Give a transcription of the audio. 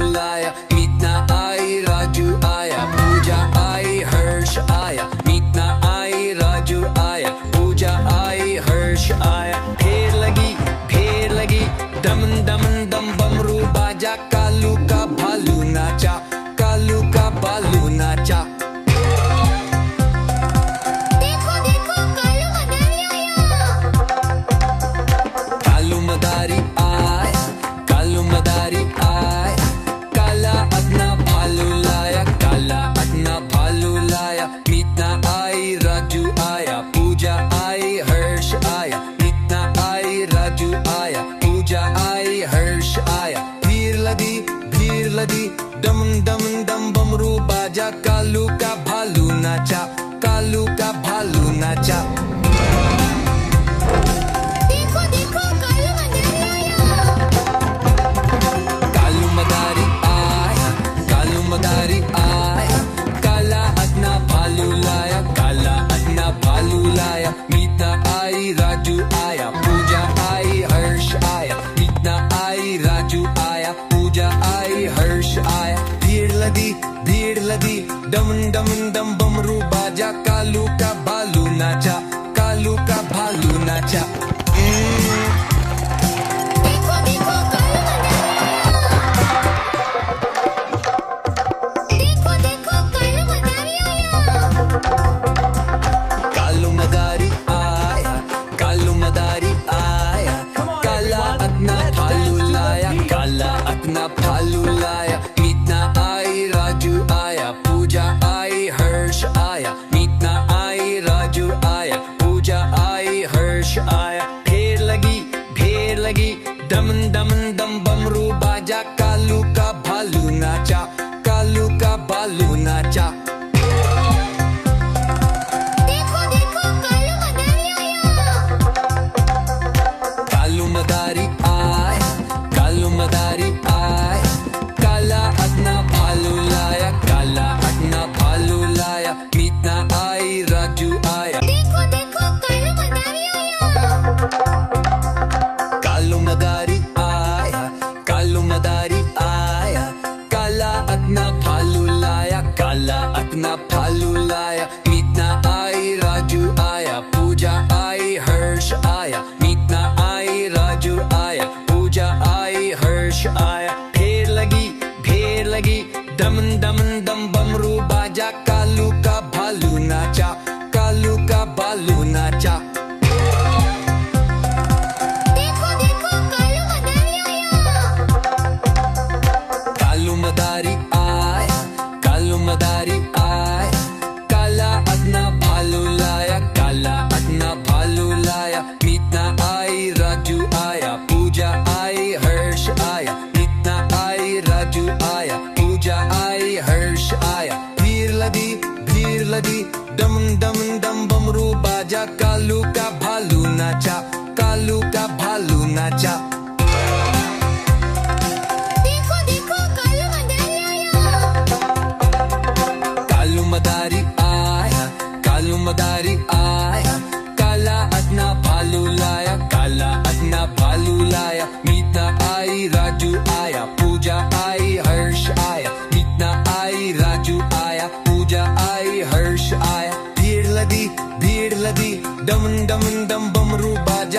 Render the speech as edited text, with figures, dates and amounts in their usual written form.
लाया, मीतना आई राजू आया, पूजा आई हर्ष आया, मीतना आई राजू आया, पूजा आई हर्ष आया। फेर लगी दमन दमन दम बमरू बाजा, कालू का भालू नाचा, कालू का भालू नाचा। देखो देखो कालू मदारी आया। कालू मदारी आया, काला अपना भालू लाया, काला अपना भालू लाया, मीतना आई राजू आया, पूजा आई हर्ष आया, मीतना आई राजू आया, पूजा आई हर्ष आया। भीड़ लदी दमन दमन दम बमरू बाजा, कालू का भालू नाचा, कालू का भालू नाचा। देखो देखो कालू मदारी आया, कालू मदारी आया, काला अपना भालू लाया, काला अपना भालू लाया, मीतना आई राजू आया, पूजा आई हर्ष आया, मीतना आई राजू आया, पूजा आई हर्ष आया। भीड़ लदी दमन दमन दम बमरू बाजा, कालू का भालू नाचा, कालू का भालू नाचा। देखो देखो कालू मदारी आया, कालू मदारी आया, काला अपना भालू लाया, काला अपना भालू लाया, मीतना आई राजू आया, पूजा आई हर्ष आया, मीतना आई राजू आया, पूजा आई हर्ष आया। फेर लगी दमन दमन दम बमरू बाजा, कालू का भालू नाचा, कालू का भालू नाचा। कालू मदारी आया, कालू मदारी आया, काला अपना भालू लाया, काला अपना भालू लाया, मीतना आई राजू आया। देखो देखो कालू मदारी आया, कालू मदारी आया, काला अपना भालू लाया, काला अपना भालू लाया, मीतना आई राजू आया, पूजा आई हर्ष आया, मीतना आई राजू आया, पूजा आई हर्ष आया। फेर लगी दमन दमन दम बमरू बाजा, कालू का भालू नाचा, कालू का भालू नाचा। कालू मदारी आया, कालू मदारी आया, काला अपना भालू लाया, काला अपना भालू लाया, मीतना आई राजू आया, पूजा आई हर्ष आया, मीतना आई राजू आया, पूजा आई हर्ष आया। भीड़ लदी दमन दमन दम बमरू बाजा, कालू का भालू नाचा, कालू का भालू नाचा। कालू मदारी आया, कालू मदारी आया, काला अपना भालू लाया, काला अपना भालू लाया, मीतना आई राजू आया, पूजा आई हर्ष आया, मीतना आई राजू आया, पूजा आई हर्ष आया। भीड़ लदी दमन दमन दम बमरू बाजा,